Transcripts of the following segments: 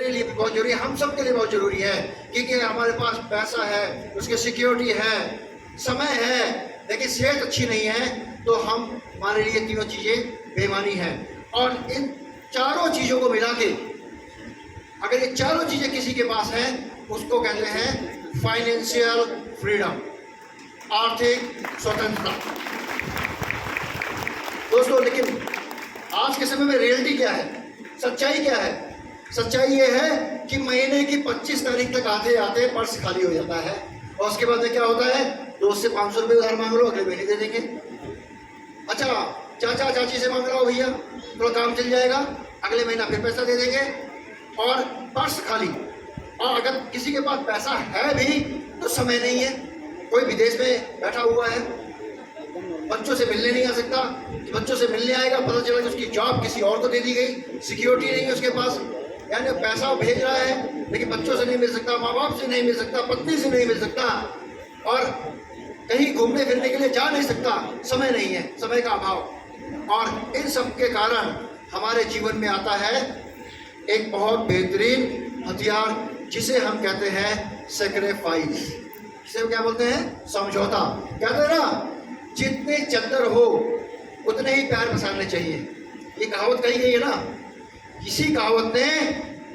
मेरे लिए भी बहुत जरूरी है, हम सब के लिए बहुत जरूरी है, क्योंकि हमारे पास पैसा है, उसकी सिक्योरिटी है, समय है, लेकिन सेहत अच्छी नहीं है तो हमारे लिए तीनों चीज़ें बेईमानी है। और इन चारों चीज़ों को मिला के अगर ये चारों चीज़ें किसी के पास हैं उसको कहते हैं फाइनेंशियल फ्रीडम, आर्थिक स्वतंत्रता। दोस्तों, लेकिन आज के समय में रियलिटी क्या है, सच्चाई क्या है? सच्चाई ये है कि महीने की 25 तारीख तक आते आते पर्स खाली हो जाता है और उसके बाद में क्या होता है, दोस्त से 500 रुपये उधार मांग लो, अगले महीने दे देंगे। अच्छा, चाचा चाची से मांग लो, भैया थोड़ा काम चल जाएगा, अगले महीना फिर पैसा दे देंगे और पर्स खाली। और अगर किसी के पास पैसा है भी तो समय नहीं है, कोई विदेश में बैठा हुआ है, बच्चों से मिलने नहीं आ सकता, बच्चों से मिलने आएगा पता चला कि उसकी जॉब किसी और को दे दी गई, सिक्योरिटी नहीं है उसके पास, यानी पैसा भेज रहा है लेकिन बच्चों से नहीं मिल सकता, माँ बाप से नहीं मिल सकता, पत्नी से नहीं मिल सकता, और कहीं घूमने फिरने के लिए जा नहीं सकता, समय नहीं है, समय का अभाव। और इन सब के कारण हमारे जीवन में आता है एक बहुत बेहतरीन हथियार जिसे हम कहते हैं सेक्रीफाइस। जिसे क्या बोलते हैं? समझौता। कहते हैं ना, जितने चद्दर हो उतने ही पैर पसारने चाहिए, ये कहावत कही गई है ना। इसी कहावत ने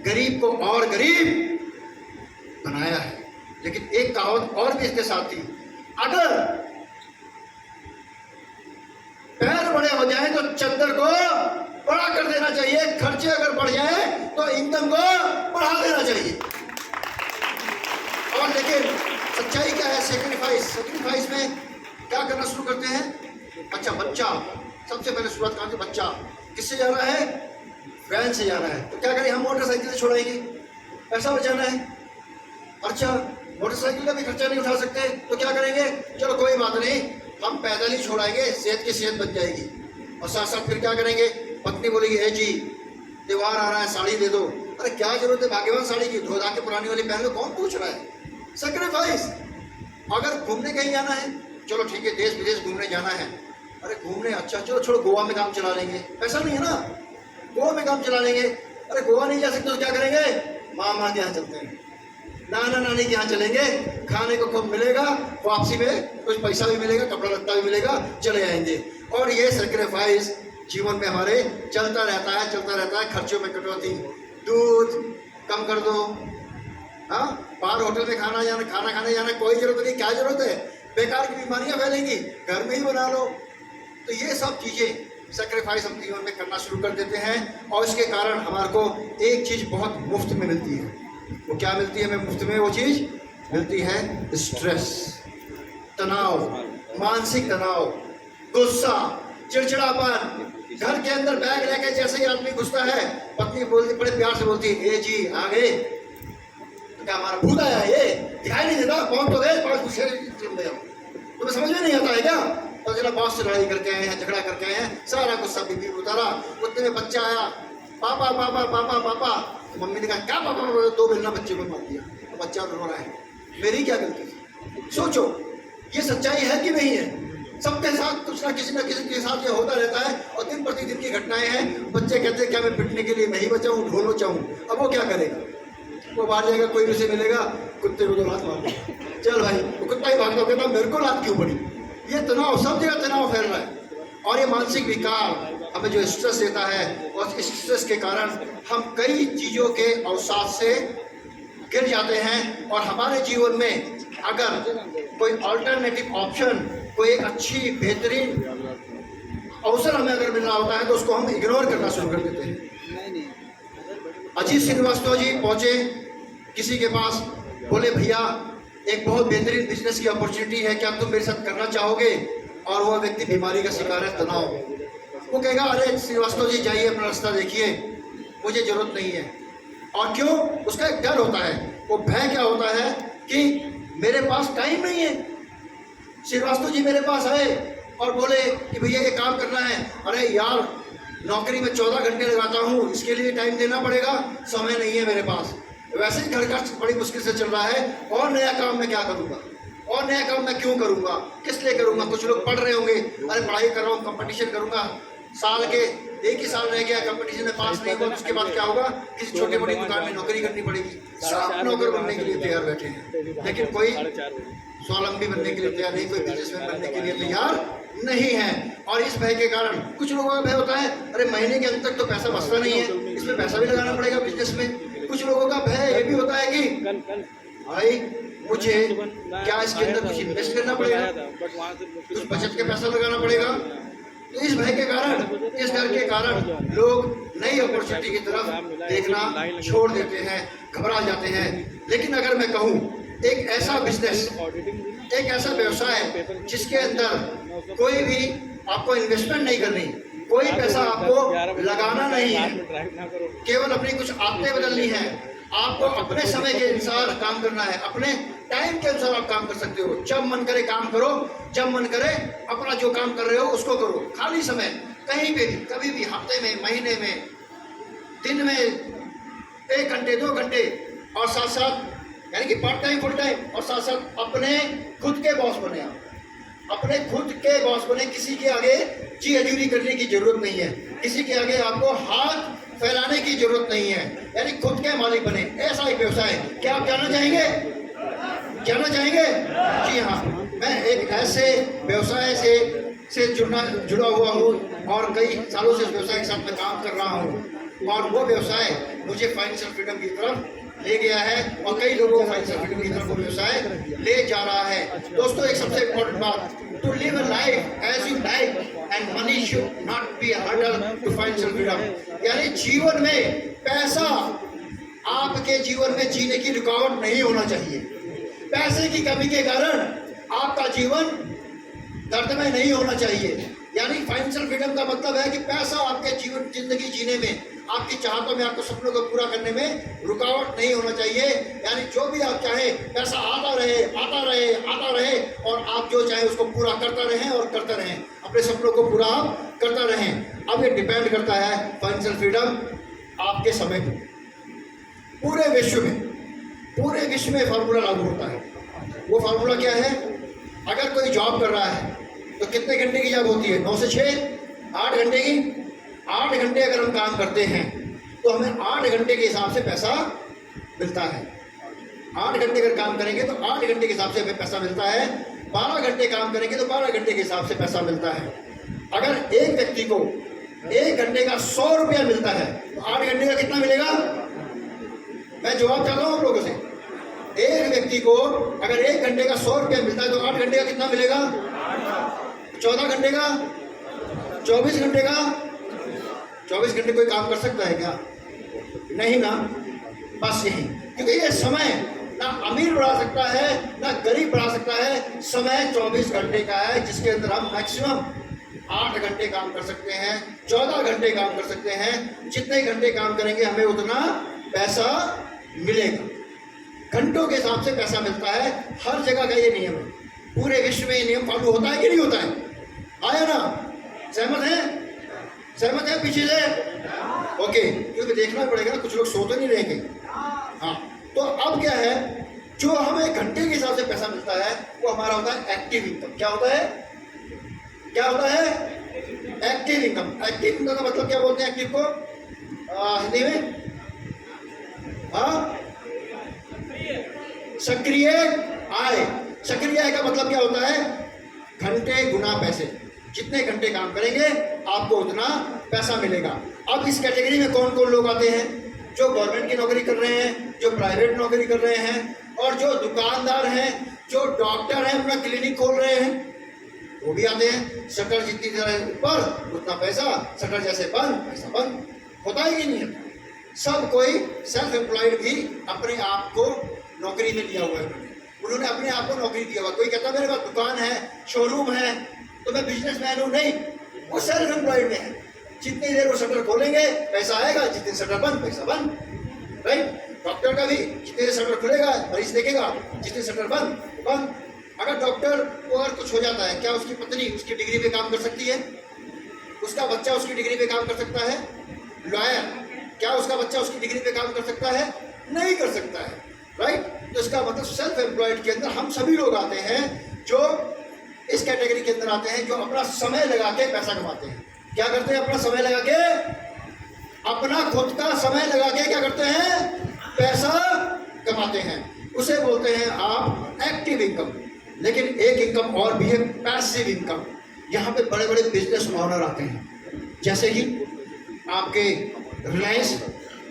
गरीब को और गरीब बनाया है। लेकिन एक कहावत और भी इसके साथ थी, अगर पैर बड़े हो जाए तो चद्दर को बड़ा कर देना चाहिए, खर्चे अगर बढ़ जाए तो इनकम को बढ़ा देना चाहिए। और लेकिन सच्चाई क्या है? सेक्रीफाइस में क्या करना शुरू करते हैं? अच्छा, बच्चा सबसे पहले शुरुआत करते, बच्चा किससे जा रहा है? वैन से जा रहा है, तो क्या करें हम? मोटरसाइकिल से छोड़ाएंगे, पैसा बचाना है। अच्छा, मोटरसाइकिल का भी खर्चा नहीं उठा सकते तो क्या करेंगे? चलो कोई बात नहीं, हम पैदल ही छोड़ाएंगे, सेहत की सेहत बच जाएगी। और साथ साथ फिर क्या करेंगे? पत्नी बोलेगी, है जी त्योहार आ रहा है, साड़ी दे दो। अरे क्या जरूरत है भाग्यवान साड़ी की, धो धा के पुरानी वाली पहन लो, कौन पूछ रहा है? सेक्रीफाइस। अगर घूमने कहीं जाना है, चलो ठीक है, देश विदेश घूमने जाना है, अरे घूमने, अच्छा चलो छोड़ो गोवा में काम चला लेंगे, पैसा नहीं है ना, गोवा में काम चला लेंगे। अरे गोवा नहीं जा सकते तो क्या करेंगे? मामा के यहाँ चलते हैं, नाना नानी के यहाँ चलेंगे, खाने को खूब मिलेगा, वापसी में कुछ पैसा भी मिलेगा, कपड़ा लत्ता भी मिलेगा, चले आएंगे। और ये सेक्रीफाइस जीवन में हमारे चलता रहता है। खर्चों में कटौती, दूध कम कर दो, हाँ, बाहर होटल में खाना खाने जाना कोई जरूरत नहीं, क्या जरूरत है? बेकार की बीमारियां फैलेंगी, घर में ही बना लो। तो ये सब चीज़ें सेक्रीफाइस हम जीवन में करना शुरू कर देते हैं और इसके कारण हमारे को एक चीज़ बहुत मुफ्त में मिलती है। वो क्या मिलती है हमें मुफ्त में? वो चीज़ मिलती है स्ट्रेस, तनाव, मानसिक तनाव, गुस्सा, चिड़चिड़ापन। घर के अंदर बैग लेके जैसे ही आदमी घुसता है, पत्नी बोलती, बड़े प्यार से बोलती है, ए जी आ गए, तो क्या हमारा भूत आया? ये दिखाई नहीं देता, कौन तो गए, पाँच गुस्से तुम्हें समझ में नहीं आता है क्या? तो जरा बॉस से लड़ाई करके आए हैं, झगड़ा करके आए हैं, सारा गुस्सा बीबी उतारा, उतने में बच्चा आया, पापा पापा पापा पापा, तो मम्मी ने कहा क्या पापा? दो बिल्ला बच्चे को मार दिया, तो बच्चा रो रहा है, मेरी क्या गलती थी? सोचो, ये सच्चाई है कि नहीं है? सबके साथ कुछ ना किसी के साथ ये होता रहता है और दिन प्रतिदिन की घटनाएं हैं। बच्चे कहते हैं क्या मैं पिटने के लिए नहीं बचाऊं, ढोल बचाऊं? अब वो क्या करेगा? वो बाहर जाएगा, कोई भी से मिलेगा, कुत्ते को तो लात मार दे, चल भाई, वो कुत्ता ही भागता, कहता मेरे को लात क्यों पड़ी? ये तनाव, सब जगह तनाव फैल रहा है। और ये मानसिक विकार हमें जो स्ट्रेस देता है, और इस स्ट्रेस के कारण हम कई चीज़ों के अवसाद से गिर जाते हैं। और हमारे जीवन में अगर कोई अल्टरनेटिव ऑप्शन, कोई एक अच्छी बेहतरीन अवसर हमें अगर मिल रहा होता है तो उसको हम इग्नोर करना शुरू कर देते हैं। अजीत श्रीवास्तव जी पहुँचे किसी के पास, बोले भैया एक बहुत बेहतरीन बिजनेस की अपॉर्चुनिटी है, क्या तुम मेरे साथ करना चाहोगे? और वह व्यक्ति बीमारी का शिकार है, तनाव। वो कहेगा अरे श्रीवास्तव जी जाइए, अपना रास्ता देखिए, मुझे जरूरत नहीं है। और क्यों? उसका एक डर होता है, वो भय क्या होता है कि मेरे पास टाइम नहीं है। श्रीवास्तव जी मेरे पास आए और बोले कि भैया ये काम करना है। अरे यार, नौकरी में 14 घंटे लगाता हूँ, इसके लिए टाइम देना पड़ेगा, समय नहीं है मेरे पास, वैसे ही घर का बड़ी मुश्किल से चल रहा है, और नया काम मैं क्या करूँगा? और नया काम मैं क्यों करूँगा? किस लिए करूँगा? कुछ लोग पढ़ रहे होंगे, अरे पढ़ाई कर रहा हूँ, कंपटीशन करूँगा, साल के एक ही साल रह गया, कंपटीशन में पास नहीं हुआ, उसके बाद क्या होगा? किसी छोटी मोटी दुकान में नौकरी करनी पड़ेगी। सब नौकर बनने के लिए तैयार बैठे हैं, लेकिन कोई स्वावलंबी बनने के लिए तैयार नहीं, कोई बिजनेसमैन बनने के लिए तैयार नहीं है। और इस भय के कारण कुछ लोगों का भय होता है, अरे महीने के अंत तक तो पैसा बचता नहीं है, इसमें पैसा भी लगाना पड़ेगा बिजनेस में। कुछ लोगों का भय ये भी होता है कि भाई मुझे क्या इसके अंदर कुछ इन्वेस्ट करना पड़ेगा, कुछ बचत के पैसा लगाना पड़ेगा। तो इस भय के कारण, इस डर के कारण लोग नई अपॉर्चुनिटी की तरफ देखना छोड़ देते हैं, घबरा जाते हैं। लेकिन अगर मैं कहूँ एक ऐसा बिजनेस, एक ऐसा व्यवसाय जिसके अंदर कोई भी आपको इन्वेस्टमेंट नहीं करनी, कोई पैसा आपको लगाना नहीं है, केवल अपनी कुछ आदतें बदलनी है, आपको अपने समय के अनुसार काम करना है, अपने टाइम के अनुसार आप काम कर सकते हो। जब मन करे काम करो, जब मन करे अपना जो काम कर रहे हो उसको करो। खाली समय कहीं पे भी, कभी भी, हफ्ते में, महीने में, दिन में 1 घंटे 2 घंटे, और साथ साथ यानी कि पार्ट टाइम फुल टाइम, और साथ साथ अपने खुद के बॉस बने आप, अपने खुद के बॉस बने। किसी के आगे जी हजूरी करने की जरूरत नहीं है, किसी के आगे आपको हाथ फैलाने की जरूरत नहीं है, यानी खुद के मालिक बने। ऐसा एक व्यवसाय, क्या आप जानना चाहेंगे? जानना चाहेंगे? जी हाँ, मैं एक ऐसे व्यवसाय से जुड़ा हुआ हूँ और कई सालों से इस व्यवसाय के साथ में काम कर रहा हूँ, और वो व्यवसाय मुझे फाइनेंशियल फ्रीडम की तरफ ले गया है, और कई लोगों को फाइनेंशियल फ्रीडम की तरफ वो व्यवसाय ले जा रहा है। दोस्तों, एक सबसे इम्पोर्टेंट बात, to live a life as you like and money should not be a hurdle to financial freedom. यानी जीवन में पैसा आपके जीवन में जीने की रुकावट नहीं होना चाहिए। पैसे की कमी के कारण आपका जीवन दर्दमय नहीं होना चाहिए। यानी फाइनेंशियल फ्रीडम का मतलब है कि पैसा आपके जीवन जिंदगी जीने में, आपकी चाहतों में, आपके सपनों को पूरा करने में रुकावट नहीं होना चाहिए। यानी जो भी आप चाहें, पैसा आता रहे, आता रहे, आता रहे, और आप जो चाहें उसको पूरा करता रहें और करते रहें, अपने सपनों को पूरा आप करता रहें। अब ये डिपेंड करता है फाइनेंशियल फ्रीडम आपके समय पर। पूरे विश्व में फार्मूला लागू होता है। वो फार्मूला क्या है? अगर कोई जॉब कर रहा है तो कितने घंटे की जॉब होती है? 9 से 6, 8 घंटे की। 8 घंटे अगर हम काम करते हैं तो हमें 8 घंटे के हिसाब से पैसा मिलता है। 8 घंटे अगर काम करेंगे तो 8 घंटे के हिसाब से हमें पैसा मिलता है। 12 घंटे काम करेंगे तो 12 घंटे के हिसाब से पैसा मिलता है। अगर एक व्यक्ति को 1 घंटे का 100 रुपया मिलता है तो 8 घंटे का कितना मिलेगा? मैं जवाब चाहता हूँ आप लोगों से। एक व्यक्ति को अगर 1 घंटे का 100 रुपया मिलता है तो 8 घंटे का कितना मिलेगा? 14 घंटे का? 24 घंटे का? 24 घंटे कोई काम कर सकता है क्या? नहीं ना। बस यही, क्योंकि ये समय ना अमीर बढ़ा सकता है ना गरीब बढ़ा सकता है। समय 24 घंटे का है, जिसके अंदर हम मैक्सिमम 8 घंटे काम कर सकते हैं, 14 घंटे काम कर सकते हैं। जितने घंटे काम करेंगे हमें उतना पैसा मिलेगा। घंटों के हिसाब से पैसा मिलता है। हर जगह का ये नियम है। पूरे विश्व में ये नियम लागू होता है कि नहीं होता है? आया ना? सहमत है? सहमत है पीछे से? ओके, क्योंकि देखना पड़ेगा ना, कुछ लोग सो तो नहीं रहेंगे। हाँ, तो अब क्या है, जो हमें घंटे के हिसाब से पैसा मिलता है वो हमारा होता है एक्टिव इनकम। क्या होता है? क्या होता है? Active income. एक्टिव इनकम का मतलब क्या बोलते हैं एक्टिव को हिंदी में? हाँ, सक्रिय आय। सक्रिय आय का मतलब क्या होता है? घंटे गुना पैसे। जितने घंटे काम करेंगे आपको उतना पैसा मिलेगा। अब इस कैटेगरी में कौन कौन लोग आते हैं? जो गवर्नमेंट की नौकरी कर रहे हैं, जो प्राइवेट नौकरी कर रहे हैं, और जो दुकानदार हैं, जो डॉक्टर हैं, अपना क्लिनिक खोल रहे हैं, वो भी आते हैं। शटर जितनी देर ऊपर उतना पैसा, शटर जैसे बंद पैसा बंद। होता है कि नहीं? सब कोई सेल्फ एम्प्लॉयड भी अपने आप को नौकरी में लिया हुआ है। उन्होंने अपने आप को नौकरी दिया हुआ। कोई कहता है मेरे पास दुकान है, शोरूम है, तो मैं बिजनेसमैन हूँ। नहीं, वो सेल्फ एम्प्लॉयड में है। जितनी देर वो शटर खोलेंगे पैसा आएगा, जितनी शटर बंद पैसा बंद। राइट? डॉक्टर का भी जितनी देर शटर खुलेगा मरीज देखेगा, जितनी शटर बंद बंद। अगर डॉक्टर को अगर कुछ हो जाता है, क्या उसकी पत्नी उसकी डिग्री पे काम कर सकती है? उसका बच्चा उसकी डिग्री पे काम कर सकता है? लॉयर, क्या उसका बच्चा उसकी डिग्री पे काम कर सकता है? नहीं कर सकता है। राइट? तो इसका मतलब सेल्फ एम्प्लॉयड के अंदर हम सभी लोग आते हैं, जो इस कैटेगरी के अंदर आते हैं, जो अपना समय लगा के पैसा कमाते हैं। क्या करते हैं? अपना समय लगा के, अपना खुद का समय लगा के क्या करते हैं? पैसा कमाते हैं। उसे बोलते हैं आप एक्टिव इनकम। लेकिन एक इनकम और भी है, पैसिव इनकम। यहाँ पे बड़े बड़े बिजनेस ओनर आते हैं, जैसे कि आपके रिलायंस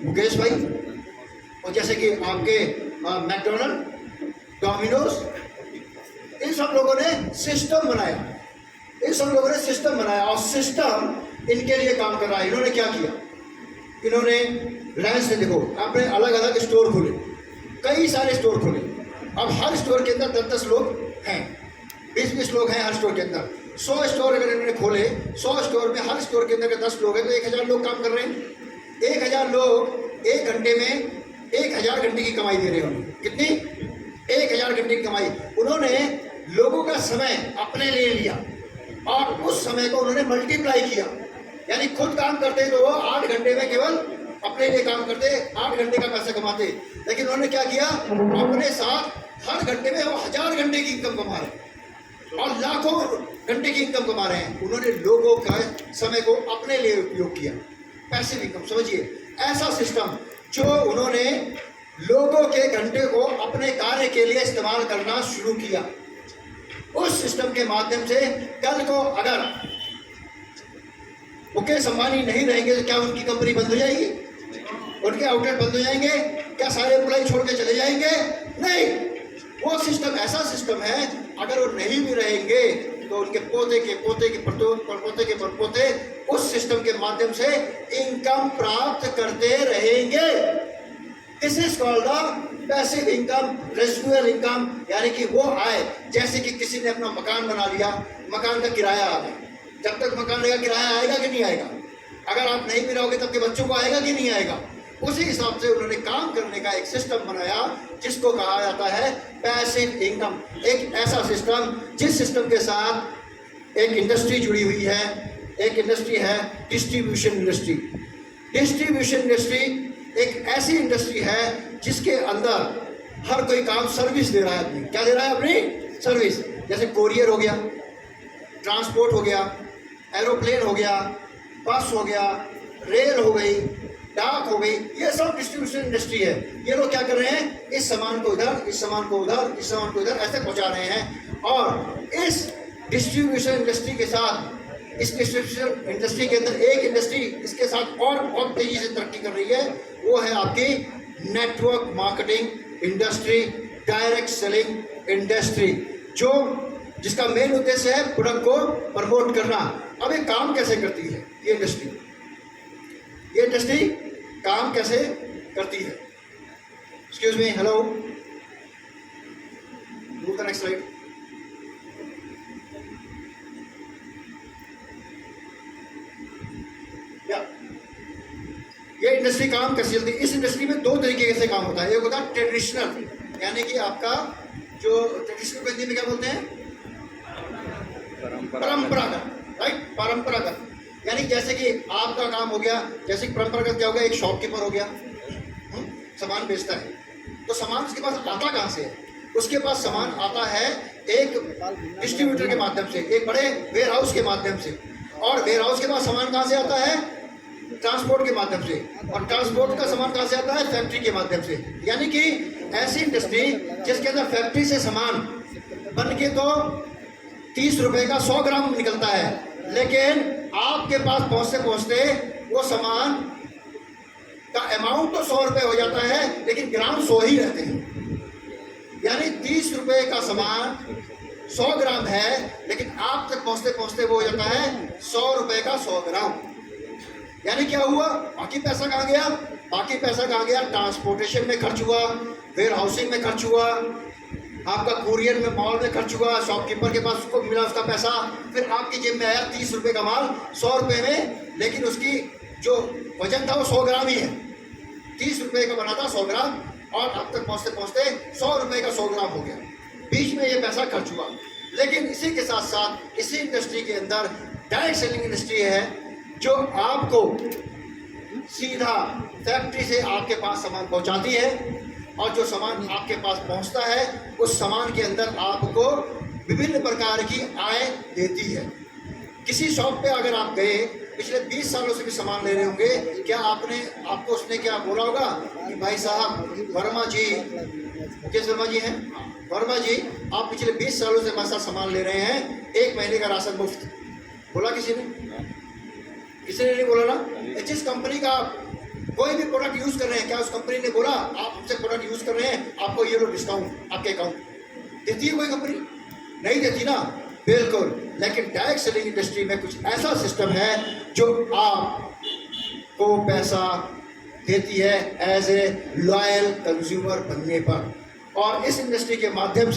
मुकेश भाई, और जैसे कि आपके मैकडोनल्ड, डोमिनोज। इन सब लोगों ने सिस्टम बनाया, इन सब लोगों ने सिस्टम बनाया, और सिस्टम इनके लिए काम कर रहा है। इन्होंने क्या किया? इन्होंने रिलायंस ने, देखो, आपने अलग अलग स्टोर खोले, कई सारे स्टोर खोले। अब हर स्टोर के अंदर 10-10 लोग हैं, 20-20 लोग हैं हर स्टोर के अंदर। 100 स्टोर अगर इन्होंने खोले, 100 स्टोर में हर स्टोर के अंदर 10 लोग हैं, तो 1000 लोग काम कर रहे हैं। 1000 लोग 1 घंटे में 1000 घंटे की कमाई दे रहे होंगे। कितनी? 1000 घंटे की कमाई। उन्होंने लोगों का समय अपने लिए लिया और उस समय को उन्होंने मल्टीप्लाई किया। यानी खुद काम करते तो वो 8 घंटे में केवल अपने लिए काम करते, 8 घंटे का पैसा कमाते। लेकिन उन्होंने क्या किया? अपने साथ हर घंटे में वो 1000 घंटे की इनकम कमा रहे हैं और लाखों घंटे की इनकम कमा रहे हैं। उन्होंने लोगों का समय को अपने लिए उपयोग किया, पैसिव इनकम। समझिए, ऐसा सिस्टम जो उन्होंने लोगों के घंटे को अपने कार्य के लिए इस्तेमाल करना शुरू किया, उस सिस्टम के माध्यम से कल को अगर मुकेश अंबानी नहीं रहेंगे तो क्या उनकी कंपनी बंद हो जाएगी? उनके आउटलेट बंद हो जाएंगे? क्या सारे एम्प्लॉय छोड़ के चले जाएंगे? नहीं। वो सिस्टम ऐसा सिस्टम है, अगर वो नहीं भी रहेंगे तो उनके पोते के पोते के परपोते के परपोते उस सिस्टम के माध्यम से इनकम प्राप्त करते रहेंगे। This is called the passive income, residual income. यानी कि वो आए, जैसे कि किसी ने अपना मकान बना लिया, मकान का किराया आ गया। जब तक मकान रहेगा किराया आएगा कि नहीं आएगा? अगर आप नहीं भी रहोगे तब के बच्चों को आएगा कि नहीं आएगा? उसी हिसाब से उन्होंने काम करने का एक सिस्टम बनाया जिसको कहा जाता है पैसिव इनकम। एक ऐसा सिस्टम जिस सिस्टम के साथ एक इंडस्ट्री जुड़ी हुई है। एक इंडस्ट्री है डिस्ट्रीब्यूशन इंडस्ट्री। डिस्ट्रीब्यूशन इंडस्ट्री एक ऐसी इंडस्ट्री है जिसके अंदर हर कोई काम सर्विस दे रहा है। अपनी क्या दे रहा है? अपनी सर्विस। जैसे कोरियर हो गया, ट्रांसपोर्ट हो गया, एरोप्लेन हो गया, बस हो गया, रेल हो गई, डाक हो गई, ये सब डिस्ट्रीब्यूशन इंडस्ट्री है। ये लोग क्या कर रहे हैं? इस सामान को इधर, इस सामान को उधर, इस सामान को इधर ऐसे पहुंचा रहे हैं। और इस डिस्ट्रीब्यूशन इंडस्ट्री के साथ, इस डिस्ट्रीब्यूशन इंडस्ट्री के अंदर एक इंडस्ट्री इसके साथ और बहुत तेजी से तरक्की कर रही है, वो है आपकी network marketing industry, direct selling industry, जो जिसका मेन उद्देश्य है प्रोडक्ट को प्रमोट करना। अब ये काम कैसे करती है ये इंडस्ट्री? ये इंडस्ट्री काम कैसे करती है? Excuse me, hello, move the next slide. ये इंडस्ट्री काम कैसे चलती है? इस इंडस्ट्री में 2 तरीके से काम होता है। एक होता है ट्रेडिशनल, यानी कि आपका जो ट्रेडिशनल को हिंदी में क्या बोलते हैं? परंपरागत, राइट? परंपरागत यानी जैसे कि आपका काम हो गया, जैसे कि परंपरागत क्या हो गया? एक शॉपकीपर हो गया, सामान बेचता है, तो सामान उसके पास आता कहाँ से है? उसके पास सामान आता है एक डिस्ट्रीब्यूटर के माध्यम से, एक बड़े वेयर हाउस के माध्यम से। और वेयर हाउस के पास सामान कहाँ से आता है? ट्रांसपोर्ट के माध्यम से। और ट्रांसपोर्ट का सामान कहाँ से आता है? फैक्ट्री के माध्यम से। यानी कि ऐसी इंडस्ट्री जिसके अंदर फैक्ट्री से सामान बन के तो 30 रुपए का 100 ग्राम निकलता है, लेकिन आपके पास पहुंचते पहुंचते वो सामान का अमाउंट तो 100 रुपए हो जाता है, लेकिन ग्राम 100 ही रहते हैं। यानी 30 रुपए का सामान 100 ग्राम है, लेकिन आप तक पहुंचते पहुंचते वो हो जाता है 100 रुपए का 100 ग्राम। यानी क्या हुआ? बाकी पैसा कहाँ गया? बाकी पैसा कहाँ गया? ट्रांसपोर्टेशन में खर्च हुआ, वेयर हाउसिंग में खर्च हुआ, आपका कुरियर में मॉल में खर्च हुआ, शॉपकीपर के पास उसको मिला उसका पैसा, फिर आपकी जेब में आया 30 रुपए का माल 100 रुपए में, लेकिन उसकी जो वजन था वो 100 ग्राम ही है। 30 रुपए का बना था 100 ग्राम, और अब तक पहुँचते पहुँचते 100 रुपए का 100 ग्राम हो गया। बीच में ये पैसा खर्च हुआ। लेकिन इसी के साथ साथ इसी इंडस्ट्री के अंदर डायरेक्ट सेलिंग इंडस्ट्री है, जो आपको सीधा फैक्ट्री से आपके पास सामान पहुंचाती है, और जो सामान आपके पास पहुंचता है उस सामान के अंदर आपको विभिन्न प्रकार की आय देती है। किसी शॉप पे अगर आप गए पिछले 20 सालों से भी सामान ले रहे होंगे, क्या आपको उसने क्या बोला होगा कि भाई साहब वर्मा जी, मुकेश वर्मा जी हैं, वर्मा जी आप पिछले 20 सालों से हमारे साथ सामान ले रहे हैं, 1 महीने का राशन मुफ्त, बोला किसी ने? किसी ने नहीं बोला ना। जिस कंपनी का कोई भी प्रोडक्ट यूज कर रहे हैं, क्या उस कंपनी ने बोला आप हमसे प्रोडक्ट यूज कर रहे हैं आपको ये लो डिस्काउंट आपके अकाउंट? देती है कोई कंपनी? नहीं देती ना, बिल्कुल। लेकिन डायरेक्ट सेलिंग इंडस्ट्री में कुछ ऐसा सिस्टम है जो आपको पैसा देती है एज ए लॉयल कंज्यूमर बनने पर। और इस इंडस्ट्री के माध्यम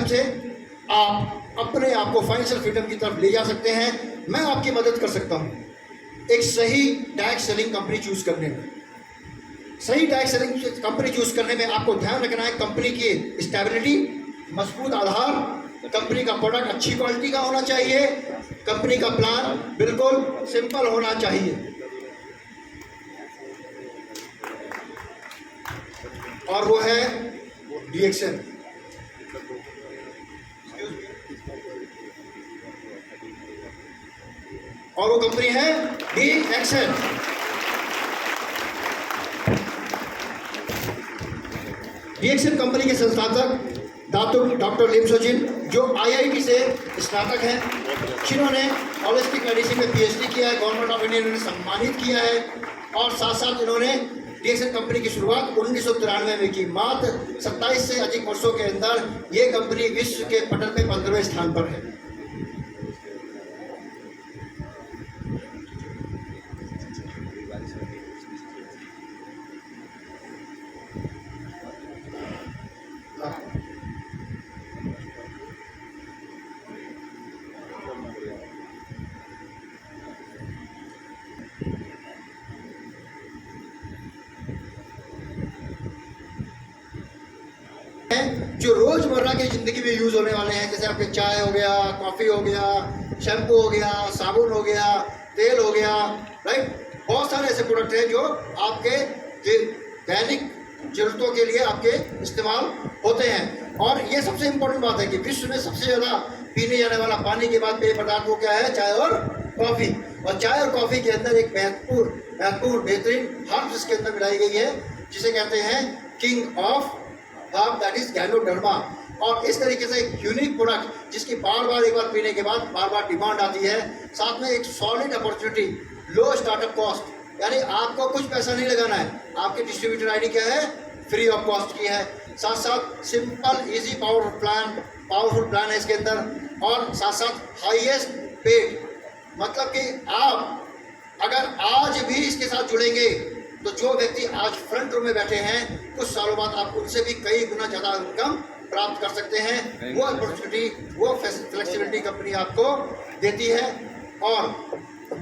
से आप अपने आप को फाइनेंशियल फ्रीडम की तरफ ले जा सकते हैं। मैं आपकी मदद कर सकता हूं एक सही डायरेक्ट सेलिंग कंपनी चूज करने में। सही डायरेक्ट सेलिंग कंपनी चूज करने में आपको ध्यान रखना है कंपनी की स्टेबिलिटी, मजबूत आधार, कंपनी का प्रोडक्ट अच्छी क्वालिटी का होना चाहिए, कंपनी का प्लान बिल्कुल सिंपल होना चाहिए, और वो है डीएक्सएन। और वो कंपनी है डीएक्सएन। डीएक्सएन कंपनी के संस्थापक डॉक्टर लिम सोजिन, जो आईआईटी से स्नातक हैं, जिन्होंने होलिस्टिक मेडिसिन में पीएचडी किया है, गवर्नमेंट ऑफ इंडिया ने सम्मानित किया है, और साथ साथ इन्होंने डीएक्सएन कंपनी की शुरुआत 1993 में की। मात्र 27 से अधिक वर्षों के अंदर ये कंपनी विश्व के पटल पे 15वें स्थान पर है। जो रोजमर्रा की जिंदगी में यूज होने वाले हैं, जैसे आपके चाय हो गया, कॉफी हो गया, शैम्पू हो गया, साबुन हो गया, तेल हो गया, राइट। बहुत सारे ऐसे प्रोडक्ट हैं जो आपके दैनिक जरूरतों के लिए आपके इस्तेमाल होते हैं। और ये सबसे इम्पोर्टेंट बात है कि विश्व में सबसे ज़्यादा पीने जाने वाला पानी के बाद पेय पदार्थ वो क्या है? चाय और कॉफ़ी। और चाय और कॉफ़ी के अंदर एक महत्वपूर्ण बेहतरीन हर्ब्स इसके अंदर मिलाई गई है, जिसे कहते हैं king of herb, that is ganoderma. और इस तरीके से एक यूनिक प्रोडक्ट जिसकी बार बार एक बार पीने के बाद बार बार डिमांड आती है, साथ में एक सॉलिड अपॉर्चुनिटी, लो स्टार्टअप कॉस्ट, यानी आपको कुछ पैसा नहीं लगाना है, आपकी डिस्ट्रीब्यूटर आईडी क्या है? फ्री ऑफ कॉस्ट की है। साथ साथ सिंपल इजी पावरफुल प्लान है इसके अंदर, और साथ साथ हाईएस्ट पेड, मतलब कि आप अगर आज भी इसके साथ जुड़ेंगे तो जो व्यक्ति आज फ्रंट रो में बैठे हैं, कुछ सालों बाद आप उनसे भी कई गुना ज़्यादा इनकम प्राप्त कर सकते हैं। वो अपॉर्चुनिटी, वो फ्लेक्सिबिलिटी कंपनी आपको देती है। और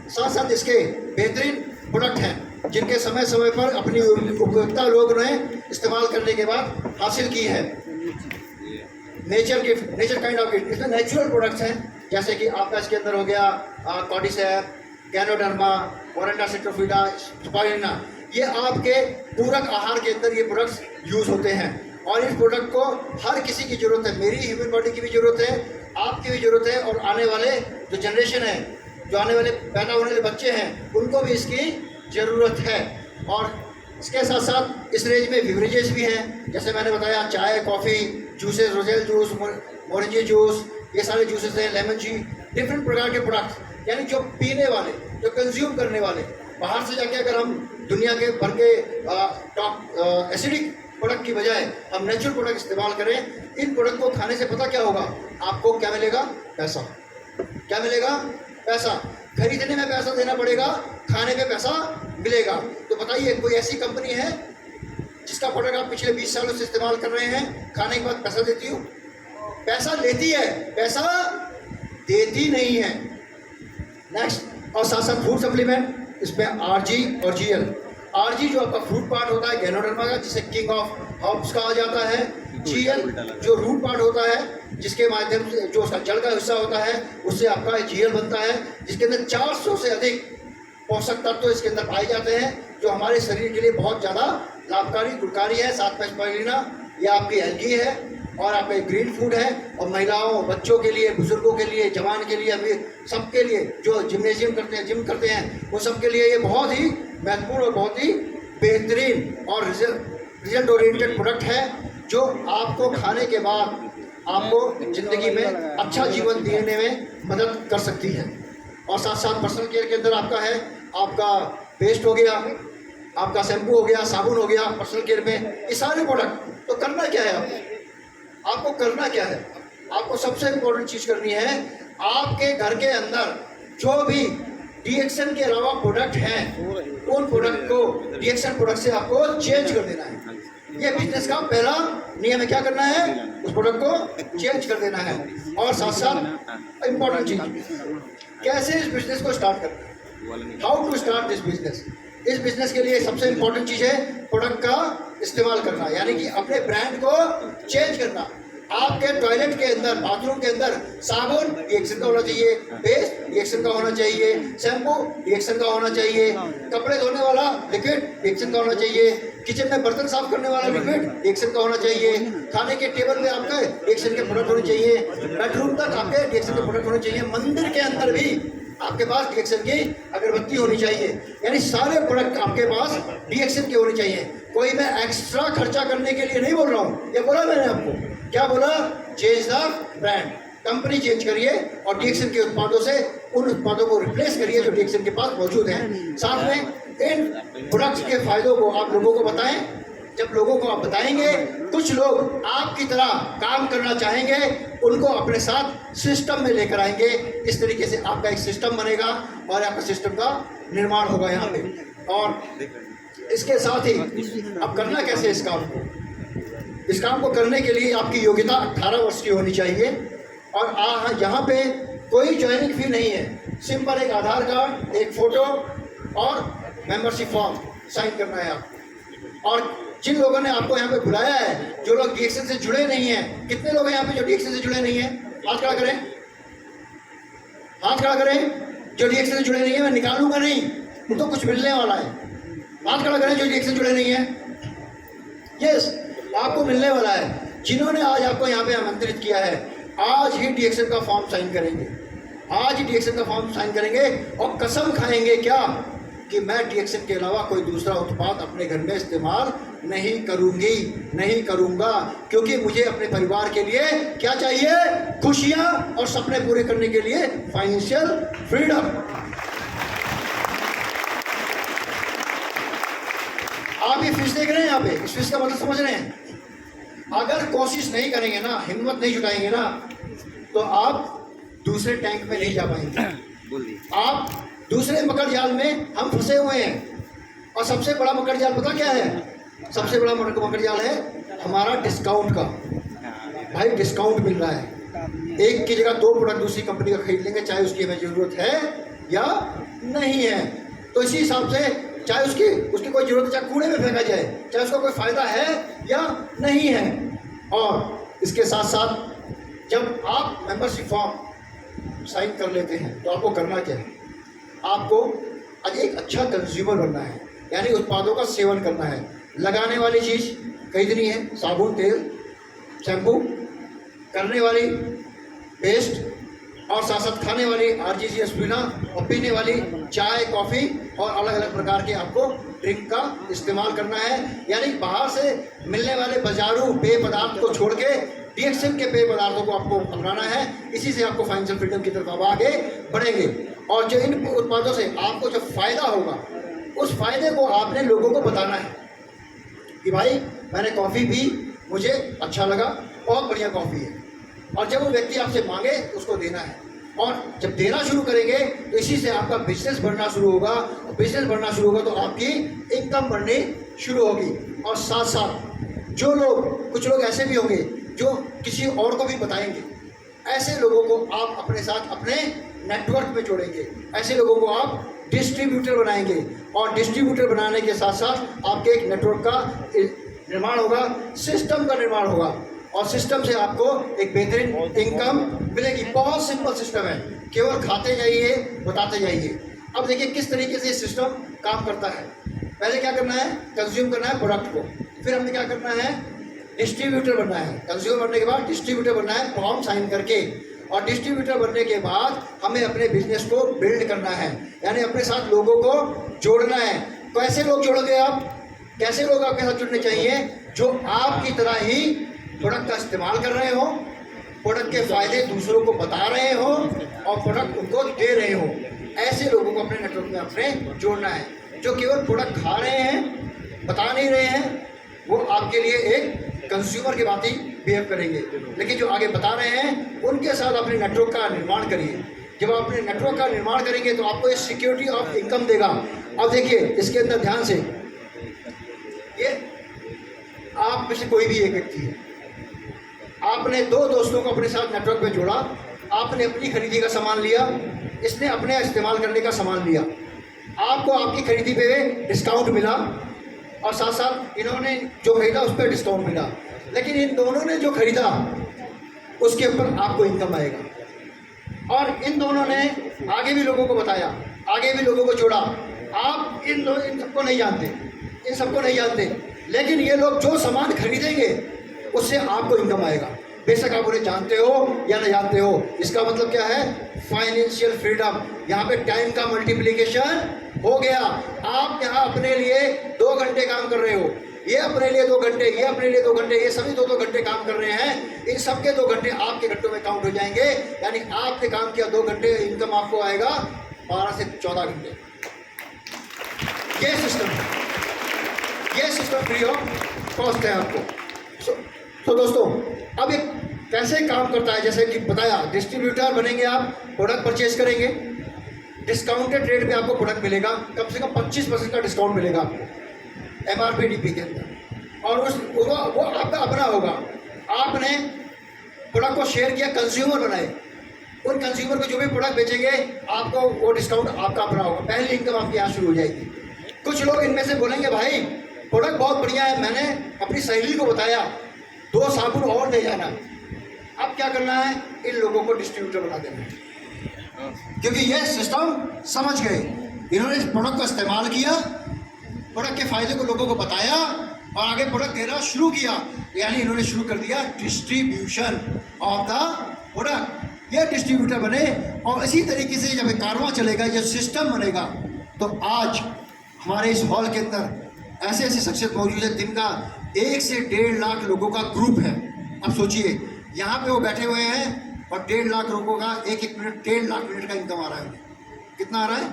साथ साथ इसके बेहतरीन प्रोडक्ट हैं जिनके समय समय पर अपनी उपयोगिता लोगों ने इस्तेमाल करने के बाद हासिल की है। नेचर काइंड ऑफ गिफ्ट, इसमें नेचुरल प्रोडक्ट्स हैं, जैसे कि आपका इसके अंदर हो गया कॉर्डिसेप, गैनोडर्मा, ओरेंडा सिट्रोफिडा, स्पाइरुलिना, ये आपके पूरक आहार के अंदर ये प्रोडक्ट्स यूज होते हैं। और इस प्रोडक्ट को हर किसी की ज़रूरत है, मेरी ह्यूमन बॉडी की भी ज़रूरत है, आपकी भी ज़रूरत है, और आने वाले जो जनरेशन है, जो आने वाले पैदा होने वाले बच्चे हैं, उनको भी इसकी ज़रूरत है। और इसके साथ साथ इस रेंज में बिवरेजेस भी हैं, जैसे मैंने बताया चाय, coffee, juices, roselle juice, moringa juice, ये सारे जूसेस हैं, लेमन जी, डिफरेंट प्रकार के प्रोडक्ट्स, यानी जो पीने वाले, जो कंज्यूम करने वाले, बाहर से जाके अगर हम दुनिया के भर के टॉप एसिडिक प्रोडक्ट की बजाय हम नेचुरल प्रोडक्ट इस्तेमाल करें, इन प्रोडक्ट को खाने से पता क्या होगा? आपको क्या मिलेगा? पैसा। क्या मिलेगा? पैसा। खरीदने में पैसा देना पड़ेगा, खाने में पैसा मिलेगा। तो बताइए, कोई ऐसी कंपनी है जिसका प्रोडक्ट आप पिछले 20 सालों से इस्तेमाल कर रहे हैं, खाने के बाद पैसा देती हो? पैसा लेती है, पैसा देती नहीं है। नेक्स्ट, और साथ साथ फूड सप्लीमेंट, इसमें आरजी और जीएल। आरजी जो आपका फ्रूट पार्ट होता है गैनोडर्मा का, जिसे किंग ऑफ हर्ब्स कहा जाता है। जीएल जो रूट पार्ट होता है, जिसके माध्यम से जो उसका जड़ का हिस्सा होता है, उससे आपका जीएल बनता है, जिसके अंदर 400 से अधिक पोषक तत्व इसके अंदर पाए जाते हैं, जो हमारे शरीर के लिए बहुत ज़्यादा लाभकारी गुणकारी है। साथ में स्पाइरुलिना, यह आपकी एल्गी है, और आपका एक ग्रीन फूड है, और महिलाओं, बच्चों के लिए, बुजुर्गों के लिए, जवान के लिए, अभी सबके लिए जो जिम्नेजियम करते हैं, जिम करते हैं, वो सबके लिए ये बहुत ही महत्वपूर्ण और बहुत ही बेहतरीन और रिजल्ट ओरिएंटेड प्रोडक्ट है, जो आपको खाने के बाद आपको ज़िंदगी में अच्छा जीवन जीने में मदद कर सकती है। और साथ साथ पर्सनल केयर के अंदर आपका है, आपका पेस्ट हो गया, आपका शैम्पू हो गया, साबुन हो गया, पर्सनल केयर में ये सारे प्रोडक्ट। तो करना क्या है आपको करना क्या है? आपको सबसे इम्पोर्टेंट चीज़ करनी है, आपके घर के अंदर जो भी डीएक्सन के अलावा प्रोडक्ट हैं, उन प्रोडक्ट को डीएक्सन प्रोडक्ट से आपको चेंज कर देना है। ये बिजनेस का पहला नियम है, क्या करना है? उस प्रोडक्ट को चेंज कर देना है। और साथ साथ इम्पोर्टेंट चीज, कैसे इस बिजनेस को स्टार्ट करना है, how to start this business. इस बिजनेस के लिए सबसे इम्पोर्टेंट चीज़ है प्रोडक्ट का इस्तेमाल करना, यानी कि अपने ब्रांड को चेंज करना। आपके टॉयलेट के अंदर, बाथरूम के अंदर साबुन डीएक्सन का होना चाहिए, पेस्ट डीएक्सन का होना चाहिए, शैम्पू डीएक्सन का होना चाहिए, कपड़े धोने वाला लिक्विड डीएक्सन का होना चाहिए, किचन में बर्तन साफ करने वाला लिक्विड डीएक्सन का होना चाहिए, खाने के टेबल में आपके डीएक्सन के प्रोडक्ट होने चाहिए, बेडरूम तक आपके डीएक्सन के प्रोडक्ट होने चाहिए, मंदिर के अंदर भी आपके पास डीएक्सन की अगरबत्ती होनी चाहिए। यानी सारे प्रोडक्ट आपके पास डीएक्सन के होने चाहिए। कोई मैं एक्स्ट्रा खर्चा करने के लिए नहीं बोल रहा हूँ, ये बोला मैंने आपको, क्या बोला? Change the brand, company change करिए और डीएक्सन के उत्पादों से उन उत्पादों को रिप्लेस करिए जो डीएक्सन के पास मौजूद हैं। साथ में इन प्रोडक्ट्स के फायदों को आप लोगों को बताएं। जब लोगों को आप बताएंगे, कुछ लोग आपकी तरह काम करना चाहेंगे, उनको अपने साथ सिस्टम में लेकर आएंगे। इस तरीके से आपका एक सिस्टम बनेगा और आपका सिस्टम का निर्माण होगा यहाँ पे। और इसके साथ ही अब करना कैसे इस काम को? इस काम को करने के लिए आपकी योग्यता 18 वर्ष की होनी चाहिए। और यहाँ पे कोई ज्वाइनिंग फी नहीं है, सिंपल एक आधार कार्ड, एक फ़ोटो और मेंबरशिप फॉर्म साइन करना है आपको। और जिन लोगों ने आपको यहाँ पे बुलाया है, जो लोग डीएक्सन से जुड़े नहीं हैं, कितने लोग हैं यहाँ पे जो डीएक्सन से जुड़े नहीं हैं? हाथ खड़ा करें, हाथ खड़ा करें। जो डीएक्सन से जुड़े नहीं है, मैं निकालूंगा नहीं, उनको कुछ मिलने वाला है। हाथ खड़ा करें जो डीएक्सन से जुड़े नहीं है। यस, आपको मिलने वाला है। जिन्होंने आज आपको यहाँ पे आमंत्रित किया है, आज ही डीएक्सन का फॉर्म साइन करेंगे, आज ही डीएक्सन का फॉर्म साइन करेंगे और कसम खाएंगे क्या कि मैं डीएक्सन के अलावा कोई दूसरा उत्पाद अपने घर में इस्तेमाल नहीं करूंगी, नहीं करूंगा, क्योंकि मुझे अपने परिवार के लिए क्या चाहिए? खुशियां और सपने पूरे करने के लिए फाइनेंशियल फ्रीडम। आप ये फिश देख रहे हैं यहाँ पे, इस फिश का मतलब समझ रहे हैं? अगर कोशिश नहीं करेंगे ना, हिम्मत नहीं जुटाएंगे ना, तो आप दूसरे टैंक में नहीं जा पाएंगे। आप दूसरे मकर जाल में हम फंसे हुए हैं। और सबसे बड़ा मकर जाल पता क्या है? सबसे बड़ा मकर जाल है हमारा डिस्काउंट का। भाई डिस्काउंट मिल रहा है, एक की जगह 2 प्रोडक्ट दूसरी कंपनी का खरीद लेंगे, चाहे उसकी हमें ज़रूरत है या नहीं है। तो इसी हिसाब से चाहे उसकी कोई ज़रूरत है, चाहे कूड़े में फेंका जाए, चाहे उसका कोई फ़ायदा है या नहीं है। और इसके साथ साथ जब आप मेंबरशिप फॉर्म साइन कर लेते हैं, तो आपको करना क्या है? आपको आज एक अच्छा कंज्यूमर बनना है, यानी उत्पादों का सेवन करना है। लगाने वाली चीज़ खरीदनी है, साबुन, तेल, शैम्पू, करने वाली पेस्ट, और साथ साथ खाने वाली आरजीसी एस्प्रिना, और पीने वाली चाय, कॉफ़ी और अलग अलग प्रकार के आपको ड्रिंक का इस्तेमाल करना है। यानी बाहर से मिलने वाले बाजारू पेय पदार्थ को छोड़ के डीएक्सन के पेय पदार्थों को आपको अपनाना है। इसी से आपको फाइनेंशियल फ्रीडम की तरफ आप आगे बढ़ेंगे। और जो इन उत्पादों से आपको जो फ़ायदा होगा, उस फ़ायदे को आपने लोगों को बताना है कि भाई मैंने कॉफ़ी पी, मुझे अच्छा लगा, बहुत बढ़िया कॉफ़ी है। और जब वो व्यक्ति आपसे मांगे तो उसको देना है। और जब देना शुरू करेंगे तो इसी से आपका बिजनेस बढ़ना शुरू होगा, और बिजनेस बढ़ना शुरू होगा तो आपकी इनकम बढ़नी शुरू होगी। और साथ साथ जो लोग, कुछ लोग ऐसे भी होंगे जो किसी और को भी बताएंगे, ऐसे लोगों को आप अपने साथ अपने नेटवर्क में जोड़ेंगे, ऐसे लोगों को आप डिस्ट्रीब्यूटर बनाएंगे। और डिस्ट्रीब्यूटर बनाने के साथ साथ आपके एक नेटवर्क का निर्माण होगा, सिस्टम का निर्माण होगा, और सिस्टम से आपको एक बेहतरीन इनकम मिलेगी। बहुत सिंपल सिस्टम है, केवल खाते जाइए, बताते जाइए। अब देखिए किस तरीके से सिस्टम काम करता है। पहले क्या करना है? कंज्यूम करना है प्रोडक्ट को, फिर हमें क्या करना है? डिस्ट्रीब्यूटर बनना है। कंज्यूमर बनने के बाद डिस्ट्रीब्यूटर बनना है फॉर्म साइन करके, और डिस्ट्रीब्यूटर बनने के बाद हमें अपने बिजनेस को बिल्ड करना है, यानी अपने साथ लोगों को जोड़ना है। कैसे लोग जोड़ोगे आप? कैसे लोग आपके साथ जुड़ने चाहिए? जो आपकी तरह ही प्रोडक्ट का इस्तेमाल कर रहे हो, प्रोडक्ट के फायदे दूसरों को बता रहे हो और प्रोडक्ट उनको दे रहे हो। ऐसे लोगों को अपने नेटवर्क में अपने जोड़ना है। जो केवल प्रोडक्ट खा रहे हैं, बता नहीं रहे हैं, वो आपके लिए एक कंज्यूमर की बात ही बिहेव करेंगे। लेकिन जो आगे बता रहे हैं उनके साथ अपने नेटवर्क का निर्माण करिए। जब आप अपने नेटवर्क का निर्माण करेंगे तो आपको ये सिक्योरिटी ऑफ इनकम देगा। अब देखिए इसके अंदर ध्यान से, ये आप में से कोई भी एक व्यक्ति है, आपने दो दोस्तों को अपने साथ नेटवर्क में जोड़ा, आपने अपनी खरीदी का सामान लिया, इसने अपने इस्तेमाल करने का सामान लिया, आपको आपकी खरीदी पे डिस्काउंट मिला और साथ साथ इन्होंने जो खरीदा उस पर डिस्काउंट मिला। लेकिन इन दोनों ने जो खरीदा उसके ऊपर आपको इनकम आएगा। और इन दोनों ने आगे भी लोगों को बताया, आगे भी लोगों को जोड़ा। आप इन सबको नहीं जानते, इन सबको नहीं जानते, लेकिन ये लोग जो सामान खरीदेंगे उससे आपको इनकम आएगा, बेशक आप उन्हें जानते हो या नहीं जानते हो। इसका मतलब क्या है? Financial freedom. यहाँ पे टाइम का मल्टीप्लिकेशन हो गया। आप यहाँ अपने लिए 2 घंटे काम कर रहे हो, ये अपने लिए 2 घंटे, ये अपने लिए 2 घंटे, ये सभी 2-2 घंटे काम कर रहे हैं। इन सबके 2 घंटे आपके घंटों में काउंट हो जाएंगे, यानी आपने काम किया 2 घंटे, इनकम आपको आएगा 12 से 14 घंटे। ये सिस्टम फ्री ऑफ कॉस्ट है आपको। तो दोस्तों, अब ये कैसे काम करता है? जैसे कि बताया, डिस्ट्रीब्यूटर बनेंगे आप, प्रोडक्ट परचेज करेंगे, डिस्काउंटेड रेट पे आपको प्रोडक्ट मिलेगा, कम से कम 25% का डिस्काउंट मिलेगा आपको MRP DP के अंदर, और वो आपका अपना होगा। आपने प्रोडक्ट को शेयर किया, कंज्यूमर बनाए, उन कंज्यूमर को जो भी प्रोडक्ट बेचेंगे आपको वो डिस्काउंट आपका अपना होगा। पहली इनकम आपकी यहाँ शुरू हो जाएगी। कुछ लोग इनमें से बोलेंगे भाई प्रोडक्ट बहुत बढ़िया है, मैंने अपनी सहेली को बताया, 2 साबुन और दे जाना। अब क्या करना है? इन लोगों को डिस्ट्रीब्यूटर बना देना है, क्योंकि ये सिस्टम समझ गए। इन्होंने इस प्रोडक्ट का इस्तेमाल किया, प्रोडक्ट के फायदे को लोगों को बताया और आगे प्रोडक्ट देना शुरू किया, यानी इन्होंने शुरू कर दिया डिस्ट्रीब्यूशन ऑफ द प्रोडक्ट। ये डिस्ट्रीब्यूटर बने, और इसी तरीके से जब कारवां चलेगा, ये सिस्टम बनेगा, तो आज हमारे इस हॉल के अंदर ऐसे ऐसे शख्सियत मौजूद है जिनका 1 से 1.5 लाख लोगों का ग्रुप है। अब सोचिए, यहाँ पे वो बैठे हुए हैं और 1.5 लाख लोगों का एक मिनट, 1.5 लाख मिनट का इनकम आ रहा है। कितना आ रहा है?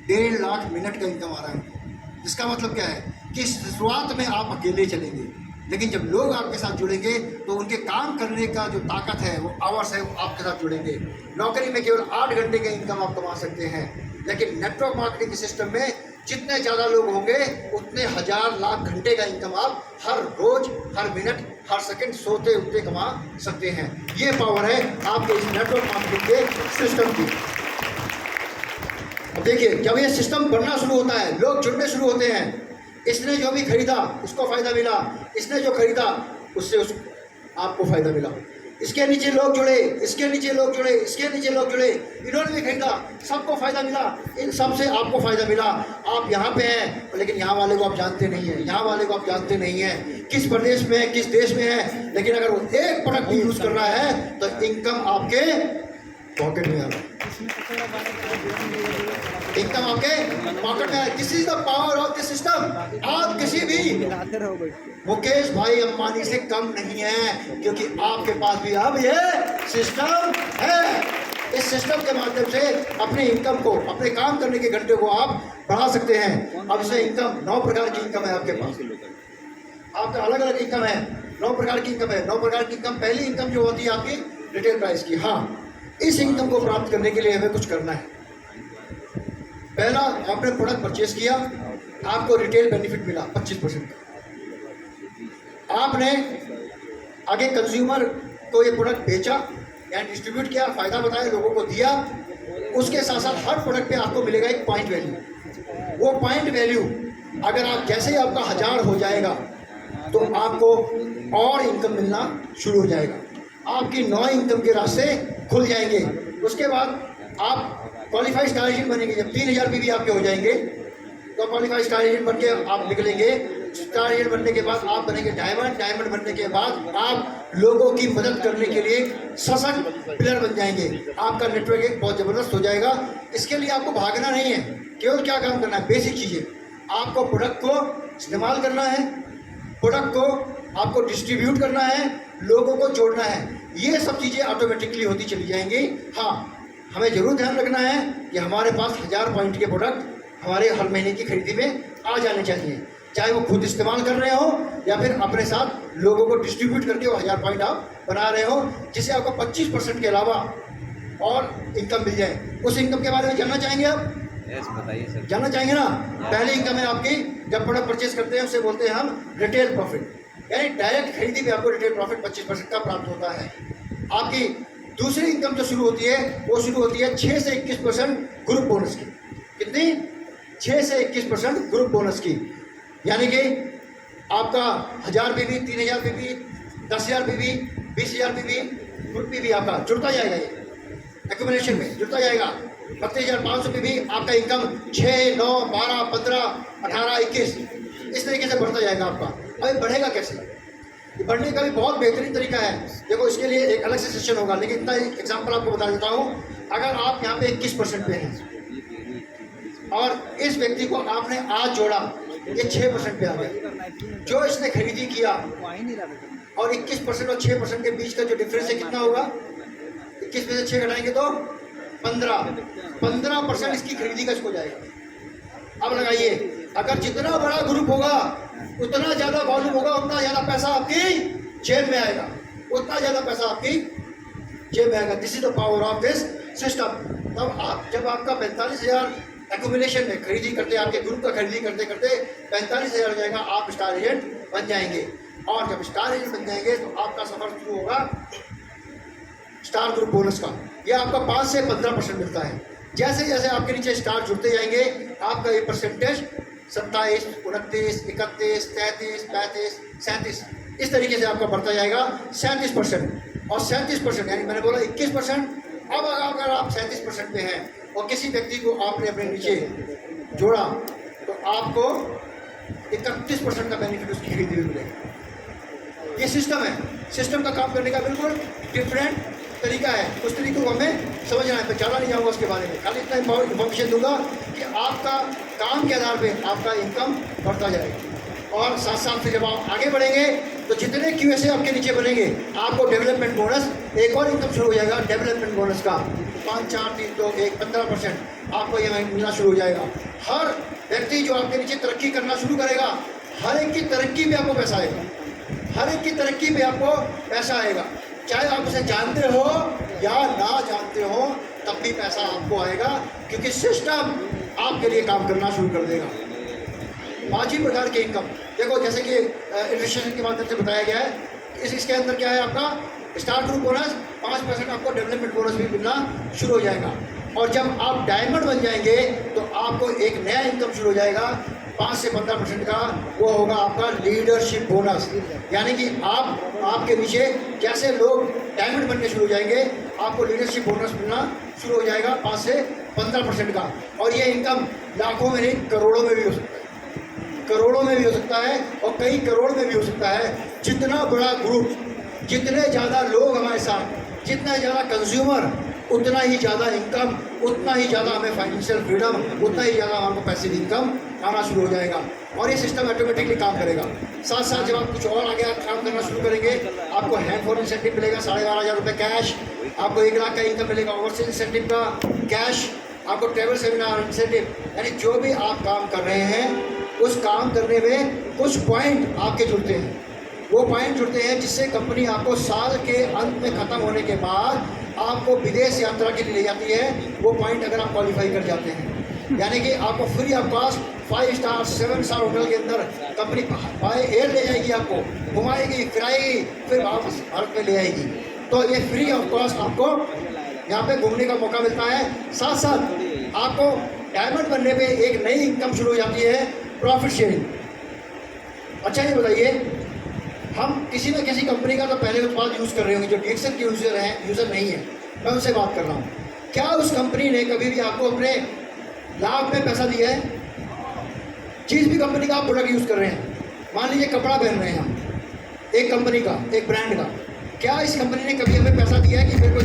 1.5 लाख मिनट का इनकम आ रहा है। इसका मतलब क्या है कि शुरुआत में आप अकेले चलेंगे, लेकिन जब लोग आपके साथ जुड़ेंगे तो उनके काम करने का जो ताकत है, वो आवर्स है, वो आपके साथ जुड़ेंगे। नौकरी में केवल 8 घंटे का इनकम आप कमा सकते हैं, लेकिन नेटवर्क मार्केटिंग सिस्टम में जितने ज़्यादा लोग होंगे उतने 1000 लाख घंटे का इनकम आप हर रोज, हर मिनट, हर सेकंड सोते उठते कमा सकते हैं। ये पावर है आपके इस नेटवर्क मार्केटिंग के सिस्टम की। अब देखिए, जब ये सिस्टम बनना शुरू होता है, लोग जुड़ने शुरू होते हैं। इसने जो भी खरीदा उसको फायदा मिला, इसने जो खरीदा उससे आपको फायदा मिला। इसके नीचे लोग जुड़े, इसके नीचे लोग जुड़े, इसके नीचे लोग जुड़े, इन्होंने भी खरीदा, सबको फायदा मिला, इन सब से आपको फायदा मिला। आप यहाँ पे हैं, लेकिन यहाँ वाले को आप जानते नहीं हैं, यहाँ वाले को आप जानते नहीं हैं, किस प्रदेश में है, किस देश में है, लेकिन अगर वो एक प्रोडक्ट भी यूज कर रहा है तो इनकम आपके पॉकेट में आ रहा है, इनकम आपके पॉकेट में है। This is the power of the system. आप किसी भी मुकेश भाई अंबानी से कम नहीं है, क्योंकि आपके पास भी अब ये सिस्टम है। इस सिस्टम के माध्यम से अपने इनकम को, अपने काम करने के घंटे को आप बढ़ा सकते हैं। अब इसे इनकम 9 प्रकार की इनकम है आपके पास, आपका अलग अलग इनकम है, 9 प्रकार की इनकम है। 9 प्रकार की इनकम, पहली इनकम जो होती है आपकी रिटेल प्राइस की। हाँ, इस इनकम को प्राप्त करने के लिए हमें कुछ करना है। पहला, आपने प्रोडक्ट परचेज किया, आपको रिटेल बेनिफिट मिला 25%। आपने आगे कंज्यूमर को ये प्रोडक्ट बेचा या डिस्ट्रीब्यूट किया, फायदा बताया, लोगों को दिया। उसके साथ साथ हर प्रोडक्ट पे आपको मिलेगा एक पॉइंट वैल्यू। वो पॉइंट वैल्यू अगर आप जैसे ही आपका 1000 हो जाएगा तो आपको और इनकम मिलना शुरू हो जाएगा, आपकी 9 इनकम के रास्ते खुल जाएंगे। उसके बाद आप क्वालिफाइड स्टार एजेंट बनेंगे। जब 3000 भी आपके हो जाएंगे तो क्वालिफाइड स्टार एजेंट बन के आप निकलेंगे स्टार एजेंट बनने के बाद आप बनेंगे डायमंड, डायमंड बनने के बाद आप लोगों की मदद करने के लिए सशक्त प्लेयर बन जाएंगे। आपका नेटवर्क एक बहुत ज़बरदस्त हो जाएगा। इसके लिए आपको भागना नहीं है, केवल क्या काम करना है, बेसिक चीज़ें। आपको प्रोडक्ट को इस्तेमाल करना है, प्रोडक्ट को आपको डिस्ट्रीब्यूट करना है, लोगों को जोड़ना है। ये सब चीज़ें ऑटोमेटिकली होती चली जाएंगी। हाँ, हमें ज़रूर ध्यान रखना है कि हमारे पास 1000 पॉइंट के प्रोडक्ट हमारे हर महीने की खरीदी में आ जाने चाहिए, चाहे वो खुद इस्तेमाल कर रहे हो या फिर अपने साथ लोगों को डिस्ट्रीब्यूट करके वो 1000 पॉइंट आप बना रहे हो, जिससे आपको 25% के अलावा और इनकम मिल जाए। उस इनकम के बारे में जानना चाहेंगे आप? यस, बताइए सर। जानना चाहेंगे ना? पहली इनकम है आपकी, जब प्रोडक्ट परचेज करते हैं उसे बोलते हैं हम रिटेल प्रॉफिट, यानी डायरेक्ट खरीदी पे आपको रिटेल प्रॉफिट 25% का प्राप्त होता है। आपकी दूसरी इनकम जो शुरू होती है वो शुरू होती है 6 से 21% ग्रुप बोनस की। कितनी? 6 से 21% ग्रुप बोनस की। यानी कि आपका 1000 PV, 3000 PV, 10,000 PV, 20,000 PV, group PV आपका जुड़ता जाएगा, ये एक्यूमुलेशन में जुड़ता जाएगा। 32,500 पीवी आपका इनकम 6, 9, 12, 15, 18, 21 इस तरीके से बढ़ता जाएगा आपका। अभी बढ़ेगा कैसे? ये बढ़ने का भी बहुत बेहतरीन तरीका है। देखो, इसके लिए एक अलग से सेशन होगा, लेकिन इतना एग्जाम्पल आपको बता देता हूँ। अगर आप यहाँ पे 21% पे हैं और इस व्यक्ति को आपने आज जोड़ा, ये 6% पे आ गया। जो इसने खरीदी किया और 21% और 6% के बीच का जो डिफरेंस है कितना होगा? 21 में से 6 घटाएंगे तो 15% इसकी खरीदी का इसको जाएगा। अब लगाइए, अगर जितना बड़ा ग्रुप होगा उतना ज़्यादा वॉल्यूम होगा, उतना ज़्यादा पैसा आपकी जेब में आएगा, उतना ज़्यादा पैसा आपकी जेब में आएगा। This is the power of this system. तब आप जब आपका 45,000 एक्यूमुलेशन में खरीदी करते, आपके ग्रुप का खरीदी करते करते 45,000 हो जाएगा, आप स्टार एजेंट बन जाएंगे। और जब स्टार एजेंट बन जाएंगे तो आपका सफर शुरू होगा स्टार ग्रुप बोनस का। यह आपका 5 से 15% मिलता है। जैसे जैसे आपके नीचे स्टार जुड़ते जाएंगे, आपका ये परसेंटेज 27, 29, 31, 33, 35, 37 इस तरीके से आपका बढ़ता जाएगा। 37% और 37% यानी मैंने बोला 21%। अब अगर आप 37% पे हैं और किसी व्यक्ति को आपने अपने नीचे जोड़ा तो आपको 31% का बेनिफिट उसकी खरीदी में मिलेगा। ये सिस्टम है। सिस्टम का काम करने का बिल्कुल डिफरेंट तरीका है। उस तरीके को हमें समझना है। मैं ज़्यादा नहीं जाऊँगा उसके बारे में, खाली इतना इन्फॉर्मेशन दूंगा कि आपका काम के आधार पे आपका इनकम बढ़ता जाएगा। और साथ साथ से जब आप आगे बढ़ेंगे तो जितने QSA आपके नीचे बनेंगे, आपको डेवलपमेंट बोनस, एक और इनकम शुरू हो जाएगा डेवलपमेंट बोनस का 5, 4, 3, 2, 1 15% आपको ये मिलना शुरू हो जाएगा। हर व्यक्ति जो आपके नीचे तरक्की करना शुरू करेगा, हर एक की तरक्की पे आपको पैसा आएगा, हर एक की तरक्की पे आपको पैसा आएगा। चाहे आप उसे जानते हो या ना जानते हो, तब भी पैसा आपको आएगा, क्योंकि सिस्टम आपके लिए काम करना शुरू कर देगा। 5 ही प्रकार के इनकम देखो, जैसे कि इलस्ट्रेशन के माध्यम से बताया गया है। इसके अंदर क्या है, आपका स्टार ग्रुप बोनस 5% आपको डेवलपमेंट बोनस भी मिलना शुरू हो जाएगा। और जब आप डायमंड बन जाएंगे तो आपको एक नया इनकम शुरू हो जाएगा 5 से 15% का। वो होगा आपका लीडरशिप बोनस। यानी कि आपके नीचे जैसे लोग डायमंड बनने शुरू हो जाएंगे, आपको लीडरशिप बोनस मिलना शुरू हो जाएगा 5 से 15% का। और ये इनकम लाखों में नहीं, करोड़ों में भी हो सकता है, करोड़ों में भी हो सकता है और कई करोड़ में भी हो सकता है। जितना बड़ा ग्रुप, जितने ज़्यादा लोग हमारे साथ, जितना ज़्यादा कंज्यूमर, उतना ही ज़्यादा इनकम, उतना ही ज़्यादा हमें फाइनेंशियल फ्रीडम, उतना ही ज़्यादा हमको पैसिव इनकम आना शुरू हो जाएगा। और ये सिस्टम ऑटोमेटिकली काम करेगा। साथ साथ जब आप कुछ और आगे काम करना शुरू करेंगे, आपको हैंड फोन इंसेंटिव मिलेगा 12,500 रुपये कैश, आपको 1 लाख का इनकम मिलेगा ओवरसीज इंसेंटिव का कैश, आपको ट्रेवल सेमिनार इंसेंटिव। यानी जो भी आप काम कर रहे हैं उस काम करने में कुछ पॉइंट आपके जुड़ते हैं। वो पॉइंट जुड़ते हैं जिससे कंपनी आपको साल के अंत में ख़त्म होने के बाद आपको विदेश यात्रा के लिए ले जाती है। वो पॉइंट अगर आप क्वालिफाई कर जाते हैं, यानी कि आपको free of cost 5 star 7 star hotel के अंदर कंपनी बाय एयर ले जाएगी, आपको घुमाएगी, फिराएगी, फिर वापस भारत में ले आएगी। तो ये फ्री ऑफ कॉस्ट आपको यहाँ पे घूमने का मौका मिलता है। साथ साथ आपको डायमंड बनने पे एक नई इनकम शुरू हो जाती है, प्रॉफिट शेयरिंग। अच्छा ये बताइए, हम किसी न किसी कंपनी का तो पहले उत्पाद यूज़ कर रहे होंगे, जो DXL के यूज़र नहीं है, मैं उनसे बात कर रहा हूँ। क्या उस कंपनी ने कभी भी आपको अपने लाभ में पैसा दिया है? जिस भी कंपनी का आप प्रोडक्ट यूज़ कर रहे हैं, मान लीजिए कपड़ा पहन रहे हैं हम, एक कंपनी का, एक ब्रांड का, क्या इस कंपनी ने कभी हमें पैसा दिया है कि मेरे को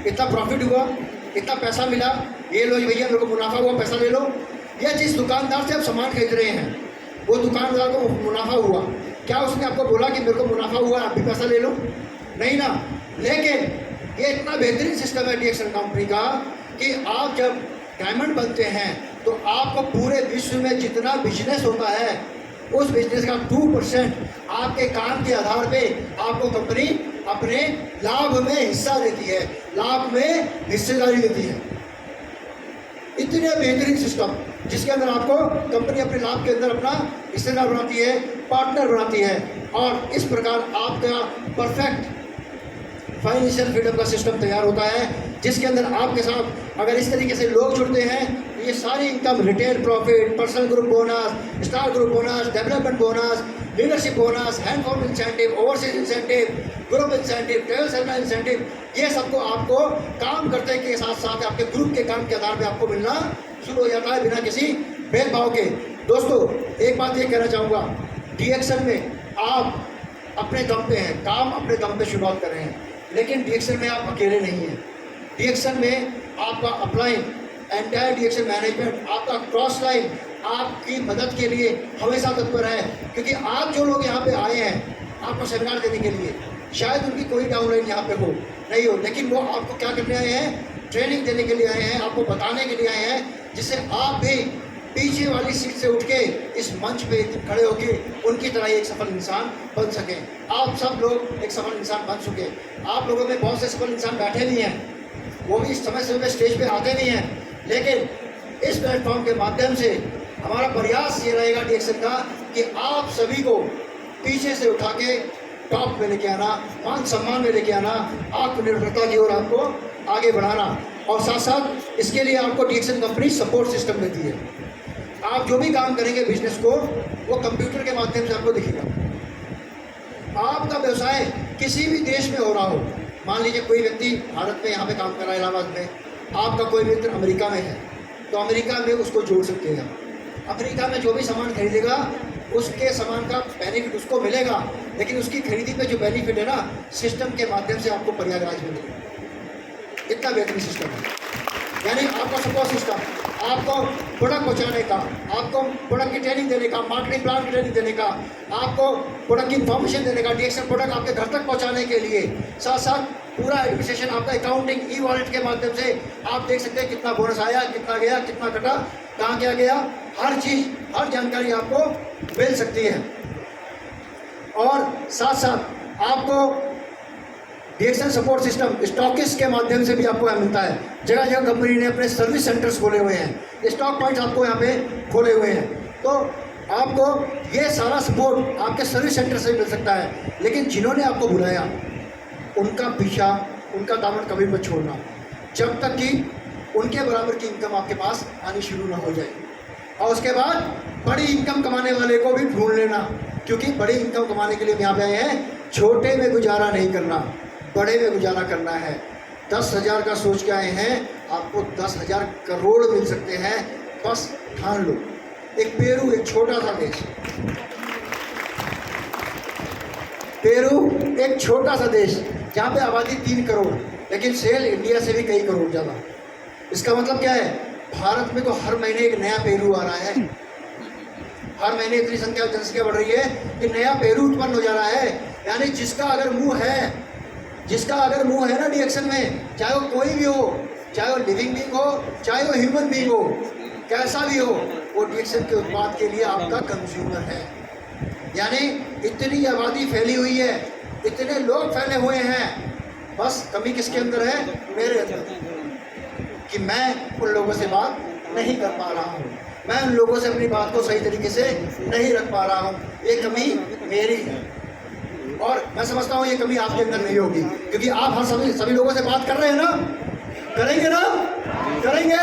इतना प्रॉफिट हुआ, इतना पैसा मिला, ये लो भैया मेरे को मुनाफा हुआ, पैसा ले लो? या जिस दुकानदार से आप सामान खरीद रहे हैं वो दुकानदार को मुनाफा हुआ, क्या उसने आपको बोला कि मेरे को मुनाफा हुआ आप भी पैसा ले लो? नहीं ना। लेकिन ये इतना बेहतरीन सिस्टम है DXN कंपनी का कि आप जब डायमंड बनते हैं तो आपको पूरे विश्व में जितना बिजनेस होता है उस बिजनेस का 2% आपके काम के आधार पे आपको कंपनी अपने लाभ में हिस्सा देती है, लाभ में हिस्सेदारी देती है। इतने बेहतरीन सिस्टम जिसके अंदर आपको कंपनी अपने लाभ के अंदर अपना हिस्सेदार बनाती है, पार्टनर बनाती है, और इस प्रकार आपका परफेक्ट फाइनेंशियल फ्रीडम का सिस्टम तैयार होता है, जिसके अंदर आपके साथ अगर इस तरीके से लोग जुड़ते हैं तो ये सारी income, retail profit, personal group bonus, star group bonus, development bonus, leadership bonus, hand form incentive, overseas incentive, group incentive, travel seminar incentive, ये सबको आपको काम करते के साथ साथ आपके ग्रुप के काम के आधार पर आपको मिलना शुरू हो जाता है बिना किसी भेदभाव के। दोस्तों एक बात ये कहना चाहूँगा, DXN में आप अपने दम पे हैं, काम अपने दम पे शुरुआत कर रहे हैं, लेकिन DXN में आप अकेले नहीं हैं। DXN में आपका अपलाइन, एंटायर DXN मैनेजमेंट, आपका क्रॉस लाइन आपकी मदद के लिए हमेशा तत्पर है, क्योंकि आप जो लोग यहाँ पे आए हैं आपको सेमिनार देने के लिए, शायद उनकी कोई डाउनलाइन यहाँ पे हो नहीं हो, लेकिन वो आपको क्या करने आए हैं, ट्रेनिंग देने के लिए आए हैं, आपको बताने के लिए आए हैं, जिससे आप भी पीछे वाली सीट से उठ के इस मंच पे खड़े होके उनकी तरह एक सफल इंसान बन सकें। आप सब लोग एक सफल इंसान बन चुके। आप लोगों में बहुत से सफल इंसान बैठे भी हैं, वो भी समय समय स्टेज पे आते भी हैं, लेकिन इस प्लेटफॉर्म के माध्यम से हमारा प्रयास ये रहेगा DXN का कि आप सभी को पीछे से उठा के टॉप में लेके आना, मान सम्मान में लेके आना, आत्मनिर्भरता की ओर आपको आगे बढ़ाना, और साथ साथ इसके लिए आपको DXN कंपनी सपोर्ट सिस्टम देती है। आप जो भी काम करेंगे बिजनेस को, वो कंप्यूटर के माध्यम से आपको दिखेगा। आपका व्यवसाय किसी भी देश में हो रहा हो, मान लीजिए कोई व्यक्ति भारत में यहाँ पे काम कर रहा है इलाहाबाद में, आपका कोई मित्र अमेरिका में है, तो अमेरिका में उसको जोड़ सकते हैं। अमेरिका में जो भी सामान खरीदेगा उसके सामान का बेनिफिट उसको मिलेगा, लेकिन उसकी खरीदी पे जो बेनिफिट है ना, सिस्टम के माध्यम से आपको प्रयागराज में मिलेगा। इतना बेहतरीन सिस्टम है। यानी आपका सपोर्ट सिस्टम, आपको प्रोडक्ट पहुँचाने का, आपको प्रोडक्ट की ट्रेनिंग देने का, मार्केटिंग प्लान की ट्रेनिंग देने का, आपको प्रोडक्ट की इन्फॉर्मेशन देने का, DXN प्रोडक्ट आपके घर तक पहुँचाने के लिए, साथ साथ पूरा एडमिनिस्ट्रेशन, आपका अकाउंटिंग, ई-वॉलेट के माध्यम से आप देख सकते हैं कितना बोनस आया, कितना गया, कितना कटा, कहाँ क्या गया, हर चीज़, हर जानकारी आपको मिल सकती है। और साथ साथ आपको DXN सपोर्ट सिस्टम स्टॉकिस्ट के माध्यम से भी आपको यहाँ मिलता है। जगह जगह कंपनी ने अपने सर्विस सेंटर्स खोले हुए हैं, स्टॉक पॉइंट्स आपको यहाँ पे खोले हुए हैं, तो आपको ये सारा सपोर्ट आपके सर्विस सेंटर से मिल सकता है। लेकिन जिन्होंने आपको बुलाया उनका पीछा, उनका दामन कभी मत छोड़ना, जब तक कि उनके बराबर की इनकम आपके पास आनी शुरू ना हो जाए। और उसके बाद बड़ी इनकम कमाने वाले को भी ढूंढ लेना, क्योंकि बड़ी इनकम कमाने के लिए हम यहाँ पे आए हैं। छोटे में गुजारा नहीं करना, बड़े में गुजारा करना है। 10,000 का सोच के आए हैं, आपको 10,000 करोड़ मिल सकते हैं, बस ठान लो। एक पेरू, एक छोटा सा देश, पेरू एक छोटा सा देश जहाँ पे आबादी 3 करोड़, लेकिन सेल इंडिया से भी कई करोड़ ज़्यादा। इसका मतलब क्या है, भारत में तो हर महीने एक नया पेरू आ रहा है, हर महीने इतनी संख्या जनसंख्या बढ़ रही है कि नया पेरू उत्पन्न हो जा रहा है। यानी जिसका अगर मुंह है, जिसका अगर मुंह है ना DXN में, चाहे वो कोई भी हो, चाहे वो लिविंग बीइंग हो, चाहे वो ह्यूमन बीइंग हो, कैसा भी हो, वो DXN के उत्पाद के लिए आपका कंज्यूमर है। यानी इतनी आबादी फैली हुई है, इतने लोग फैले हुए हैं, बस कमी किसके अंदर है, मेरे अंदर, कि मैं उन लोगों से बात नहीं कर पा रहा हूँ, मैं उन लोगों से अपनी बात को सही तरीके से नहीं रख पा रहा हूँ। ये कमी मेरी है, और मैं समझता हूँ ये कमी आपके अंदर नहीं होगी, क्योंकि आप हर सभी लोगों से बात कर रहे हैं ना, करेंगे ना, करेंगे,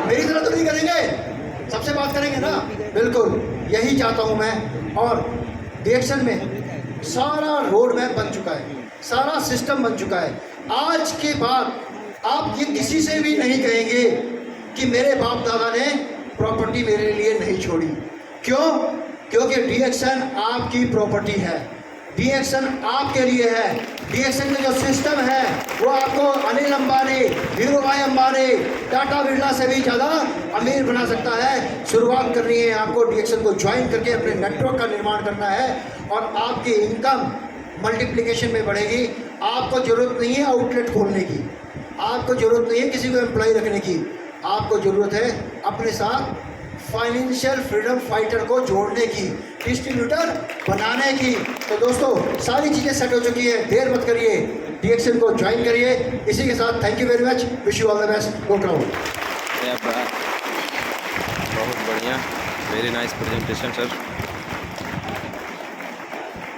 मेरी तरह तो नहीं करेंगे, सबसे बात करेंगे ना, बिल्कुल यही चाहता हूँ मैं। और DXN में सारा रोड मैप बन चुका है, सारा सिस्टम बन चुका है। आज के बाद आप ये किसी से भी नहीं कहेंगे कि मेरे बाप दादा ने प्रॉपर्टी मेरे लिए नहीं छोड़ी। क्यों? क्योंकि डीएक्सन आपकी प्रॉपर्टी है, डीएक्सन आपके लिए है। डीएक्सन का जो सिस्टम है वो आपको अनिल अंबानी, धीरूभाई अंबानी, टाटा बिरला से भी ज़्यादा अमीर बना सकता है। शुरुआत करनी है आपको, डीएक्सन को ज्वाइन करके अपने नेटवर्क का निर्माण करना है और आपकी इनकम मल्टीप्लिकेशन में बढ़ेगी। आपको ज़रूरत नहीं है आउटलेट खोलने की, आपको ज़रूरत नहीं है किसी को एम्प्लॉय रखने की, आपको ज़रूरत है अपने साथ फाइनेंशियल फ्रीडम फाइटर को जोड़ने की, डिस्ट्रीब्यूटर बनाने की। तो दोस्तों सारी चीज़ें सेट हो चुकी है, देर मत करिए, डीएक्सन को ज्वाइन करिए। इसी के साथ thank you very much, wish you all the best, go crowd. बहुत बढ़िया, वेरी नाइस प्रेजेंटेशन सर।